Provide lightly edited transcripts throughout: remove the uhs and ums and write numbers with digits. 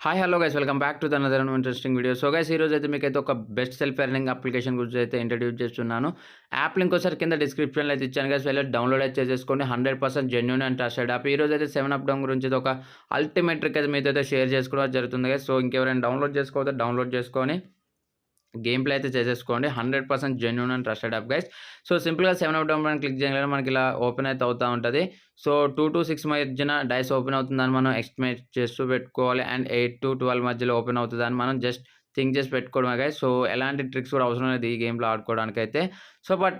Hi hello guys welcome back to another interesting video. So guys ఈరోజు అయితే మీకైతే ఒక బెస్ట్ సెల్ఫ్ ఎర్నింగ్ అప్లికేషన్ గురించి అయితే ఇంట్రడ్యూస్ చేస్తున్నాను. యాప్ లింక్ ఒకసారి కింద డిస్క్రిప్షన్లో అయితే ఇచ్చాను గైస్, వెళ్ళి డౌన్లోడ్ అయితే చేసేసుకోండి. 100% జెన్యూన్ అండ్ ట్రస్టెడ్ యాప్. ఈరోజు అయితే 7 డౌన్ గురించి అయితే ఒక అల్టిమేట్ ట్రిక్ అయితే మీతో అయితే షేర్ చేసుకోవడం జరుగుతుంది గైస్. సో ఇంకెవరైనా డౌన్లోడ్ చేసుకోవద్దు, డౌన్లోడ్ చేసుకొని గేమ్ ప్లే అయితే చేసేసుకోండి. 100% genuine and trusted app guys. So సింపుల్‌గా 7 డౌన్ బటన్ క్లిక్ చేయగానే మనకి ఇలా ఓపెన్ అయితే అవుతా ఉంటది. సో 2-6 మధ్యన డైస్ ఓపెన్ అవుతుందని మనం ఎస్టిమేట్ చేస్తూ పెట్టుకోవాలి. అండ్ 8-12 మధ్యలో ఓపెన్ అవుతదని మనం జస్ట్ థింక్ చేసి పెట్టుకోవడమే గైస్. సో ఎలాంటి ట్రిక్స్ కూడా అవసరం లేదు ఈ గేమ్‌లో ఆడుకోవడానికైతే. సో బట్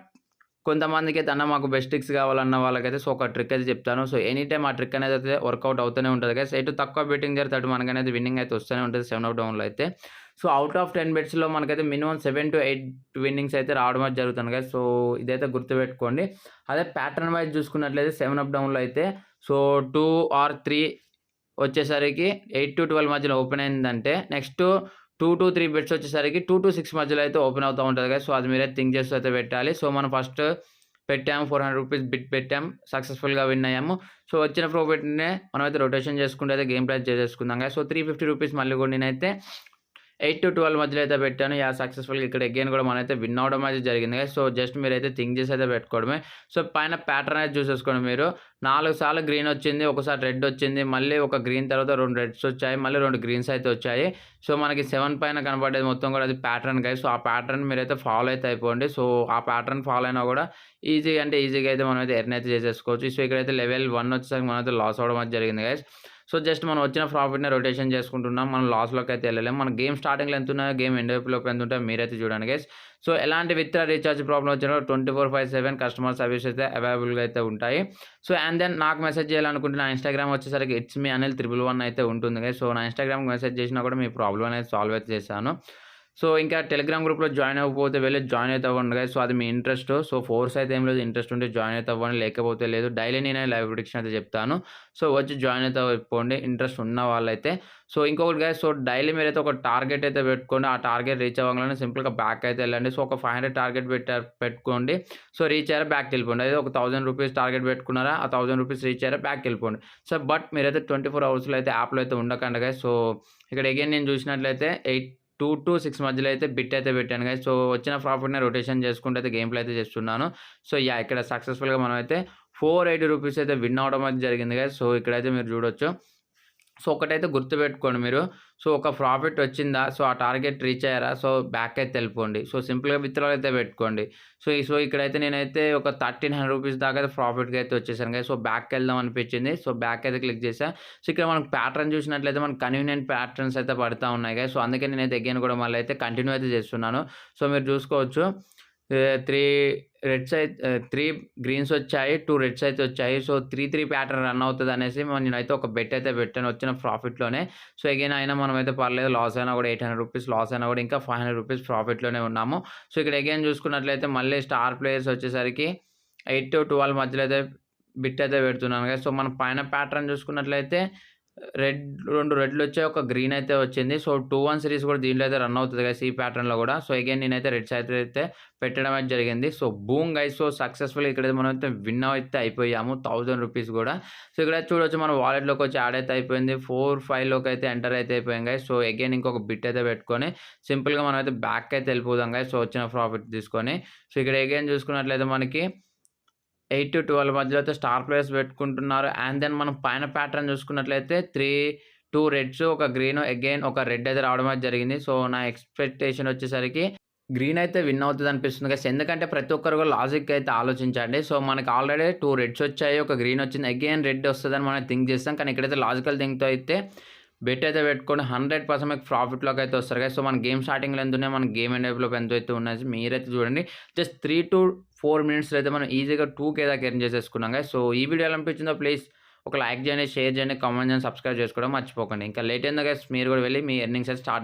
కొంతమందికైతే అన్న మాకు బెస్ట్ ట్రిక్స్ కావాలన్న వాళ్ళకైతే సో ఒక ట్రిక్ అయితే చెప్తాను. సో ఎనీ టైమ్ ఆ ట్రిక్ అనేది అయితే వర్కౌట్ అవుతూనే ఉంటది గైస్. ఎటు తక్కువ బెట్టింగ్ జరిగితే అటు మనకనేది విన్నింగ్ అయితే వస్తూనే ఉంటది 7 డౌన్‌లో అయితే. సో ఔట్ ఆఫ్ 10 బెట్స్‌లో మనకైతే మినిమమ్ 7-8 విన్నింగ్స్ అయితే రావడం అయితే జరుగుతుంది గైస్. సో ఇదైతే గుర్తుపెట్టుకోండి. అదే ప్యాటర్న్ వైజ్ చూసుకున్నట్లయితే 7 డౌన్‌లో అయితే సో 2 ఆర్ 3 వచ్చేసరికి 8-12 మధ్యలో ఓపెన్ అయిందంటే నెక్స్ట్ 2-3 బెట్స్ వచ్చేసరికి 2-6 మధ్యలో అయితే ఓపెన్ అవుతా ఉంటది గైస్. సో అది మీరైతే థింక్ చేస్తూ అయితే పెట్టాలి. సో మనం ఫస్ట్ పెట్టాము ₹400 బిట్ పెట్టాము. సక్సెస్‌ఫుల్‌గా విన్ అయ్యాము. సో వచ్చిన ప్రాఫిట్‌నే మనమైతే రొటేషన్ చేసుకుంటూ అయితే గేమ్ ప్లే చేసేసుకుందాం గైస్. సో ₹350 మళ్ళీ కూడా నేనైతే 8-12 మధ్యలో అయితే పెట్టాను. సక్సెస్‌ఫుల్‌గా ఇక్కడ అగైన్ కూడా మనమైతే విన్ అవ్వడం అయితే జరిగింది గైస్. సో జస్ట్ మీరైతే థింక్ చేసి అయితే పెట్టుకోవడమే. సో పైన ప్యాటర్న్ అయితే చూసేసుకోండి మీరు. 4 సార్లు గ్రీన్ వచ్చింది. ఒకసారి రెడ్ వచ్చింది. మళ్ళీ ఒక గ్రీన్ తర్వాత 2 రెడ్స్ వచ్చాయి. మళ్ళీ 2 గ్రీన్స్ అయితే వచ్చాయి. సో మనకి 7 పైన కనపడేది మొత్తం కూడా అది ప్యాటర్న్ గైస్. సో ఆ ప్యాటర్న్ మీరైతే ఫాలో అయితే అయిపోండి. సో ఆ ప్యాటర్న్ ఫాలో అయినా కూడా ఈజీగా అంటే ఈజీగా అయితే మనమైతే ఎర్న్ అయితే చేసేసుకోవచ్చు. సో ఇక్కడైతే లెవెల్ 1 వచ్చేసరికి మనమైతే లాస్ అవ్వడం అయితే జరిగింది గైస్. సో జస్ట్ మనం వచ్చిన ప్రాఫిట్‌ని రొటేషన్ చేసుకుంటున్నాం. మనం లాస్‌లోకి అయితే ఎళ్ళలేం. మన గేమ్ స్టార్టింగ్‌లో ఎంతున్నాయో, గేమ్ ఎండ్ వైపులోపు ఎంతుంటాయో మీరైతే చూడండి గైస్. సో ఎలాంటి విత్‌డ్రా, రీచార్జ్ ప్రాబ్లమ్ వచ్చినా 24/7 కస్టమర్ సర్వీస్ అయితే అవైలబుల్‌గా అయితే ఉంటాయి. సో అండ్ దెన్ నాకు మెసేజ్ చేయాలనుకుంటే నా ఇన్‌స్టాగ్రామ్ వచ్చేసరికి ఇట్స్ మీ అనిల్ 111 అయితే ఉంటుంది గైస్. సో నా ఇన్‌స్టాగ్రామ్‌కి మెసేజ్ చేసినా కూడా మీ ప్రాబ్లమ్ అనేది సాల్వ్ అయితే చేశాను. సో ఇంకా టెలిగ్రామ్ గ్రూప్‌లో జాయిన్ అవ్వకపోతే వెళ్లి జాయిన్ అయితే అవ్వండి గైస్. సో అది మీ ఇంట్రెస్ట్. సో ఫోర్స్ అయితే ఏం లేదు. ఇంట్రెస్ట్ ఉంటే జాయిన్ అయితే అవ్వండి. లేకపోతే లేదు. డైలీ నేనే లైవ్ ప్రిడిక్షన్ అయితే చెప్తాను. సో వచ్చి జాయిన్ అయితే అయిపోండి ఇంట్రెస్ట్ ఉన్న వాళ్ళైతే. సో ఇంకొకటి గైస్, సో డైలీ మీరైతే ఒక టార్గెట్ అయితే పెట్టుకోండి. ఆ టార్గెట్ రీచ్ అవ్వగానే సింపుల్‌గా బ్యాక్ అయితే వెళ్ళండి. సో ఒక 500 టార్గెట్ పెట్టుకోండి. సో రీచ్ అయ్యారా బ్యాక్‌కి వెళ్ళిపోండి. అదే ఒక ₹1000 టార్గెట్ పెట్టుకున్నారా, ఆ ₹1000 రీచ్ అయ్యారా బ్యాక్‌కి వెళ్ళిపోండి. సో బట్ మీరైతే 24 అవర్స్‌లో అయితే యాప్‌లో అయితే ఉండకండి గైస్. సో ఇక్కడ అగైన్ నేను చూసినట్లయితే 2-6 మధ్యలో అయితే బిట్ అయితే పెట్టాను గైస్. సో వచ్చిన ప్రాఫిట్‌ని రొటేషన్ చేసుకుంటూ అయితే గేమ్ ప్లే అయితే చేస్తున్నాను. సో ఇక్కడ సక్సెస్‌ఫుల్‌గా మనమైతే ₹480 అయితే విన్ అవ్వడం అయితే జరిగింది గైస్. సో ఇక్కడైతే మీరు చూడొచ్చు. సో ఒకటైతే గుర్తుపెట్టుకోండి మీరు. సో ఒక ప్రాఫిట్ వచ్చిందా, సో ఆ టార్గెట్ రీచ్ అయ్యారా, సో బ్యాక్ అయితే వెళ్ళిపోండి. సో సింపుల్‌గా విత్‌డ్రాల్ అయితే పెట్టుకోండి. సో ఇక్కడైతే నేనైతే ఒక ₹1300 దాకా అయితే ప్రాఫిట్‌గా అయితే వచ్చేసాను గైస్. సో బ్యాక్‌కి వెళ్దాం అనిపించింది. సో బ్యాక్ అయితే క్లిక్ చేశా. సో ఇక్కడ మనకు ప్యాటర్న్ చూసినట్లయితే మనకు కన్వీనియంట్ ప్యాటర్న్స్ అయితే పడతా ఉన్నాయి గైస్. సో అందుకే నేనైతే అగైన్ కూడా మళ్ళీ అయితే కంటిన్యూ అయితే చేస్తున్నాను. సో మీరు చూసుకోవచ్చు. 3 గ్రీన్స్ వచ్చాయి. 2 రెడ్స్ అయితే వచ్చాయి. సో 3-3 ప్యాటర్న్ రన్ అవుతది అనేసి నేనైతే ఒక బెట్ అయితే పెట్టాను వచ్చిన ప్రాఫిట్‌లోనే. సో అగైన్ అయినా మనమైతే పర్లేదు, లాస్ అయినా కూడా ₹800 లాస్ అయినా కూడా ఇంకా ₹500 ప్రాఫిట్‌లోనే ఉన్నాము. సో ఇక్కడ అగైన్ చూసుకున్నట్లయితే మళ్ళీ స్టార్ ప్లేయర్స్ వచ్చేసరికి 8-12 మధ్యలో అయితే బిట్ అయితే పెడుతున్నాను గైస్. సో మనం పైన ప్యాటర్న్ చూసుకున్నట్లయితే 2 రెడ్‌లొచ్చాయి. ఒక గ్రీన్ అయితే వచ్చింది. సో 2-1 సిరీస్ కూడా దీంట్లో అయితే రన్ అవుతది గైస్ ఈ ప్యాటర్న్‌లో కూడా. సో అగైన్ నేనైతే రెడ్స్ అయితే పెట్టడం అయితే జరిగింది. So boom guys. సో సక్సెస్‌ఫుల్‌గా ఇక్కడైతే మనమైతే విన్ అయితే అయిపోయాము ₹1000 కూడా. సో ఇక్కడైతే చూడొచ్చు మన వాలెట్‌లోకి వచ్చి యాడ్ అయితే అయిపోయింది. 4-5లోకి అయితే ఎంటర్ అయితే అయిపోయాం గైస్. సో అగైన్ ఇంకొక బిట్ అయితే పెట్టుకొని సింపుల్‌గా మనమైతే బ్యాక్ అయితే వెళ్ళిపోదాం గైస్. సో వచ్చిన ప్రాఫిట్ తీసుకొని. సో ఇక్కడ అగైన్ చూసుకున్నట్లయితే మనకి 8-12 మధ్యలో అయితే స్టార్ ప్లేయర్స్ పెట్టుకుంటున్నారు. అండ్ దెన్ మనం పైన ప్యాటర్న్ చూసుకున్నట్లయితే 2 రెడ్స్, ఒక గ్రీన్, అగైన్ ఒక రెడ్ అయితే రావడం అయితే జరిగింది. సో నా ఎక్స్‌పెక్టేషన్ వచ్చేసరికి గ్రీన్ అయితే విన్ అవుతది అనిపిస్తుంది గైస్. ఎందుకంటే ప్రతి ఒక్కరు కూడా లాజిక్ అయితే ఆలోచించండి. సో మనకి ఆల్రెడీ 2 రెడ్స్ వచ్చాయి. ఒక గ్రీన్ వచ్చింది. అగైన్ రెడ్ వస్తదని మనం థింక్ చేస్తాం. కానీ ఇక్కడైతే లాజికల్ థింక్‌తో అయితే బెట్ అయితే పెట్టుకొని 100% మీకు ప్రాఫిట్‌లోకి అయితే వస్తారు గైస్. సో మన గేమ్ స్టార్టింగ్‌లో ఎంతున్నాయి, మన గేమ్ ఎండ్ వైపులో ఎంతైతే ఉన్నాయి మీరైతే చూడండి. జస్ట్ 3-4 మినిట్స్‌లో అయితే మనం ఈజీగా 2K దాకా ఎర్న్ చేసేసుకున్నాం గైస్. సో ఈ వీడియో ఎలా అనిపించిందో ప్లీజ్ ఒక లైక్ చేయండి, షేర్ చేయండి, కామెంట్ చేయండి, సబ్స్క్రైబ్ చేసుకోవడం మర్చిపోకండి. ఇంకా లేట్ అయిందా గైస్, మీరు కూడా వెళ్లి మీ ఎర్నింగ్స్ అయితే స్టార్ట్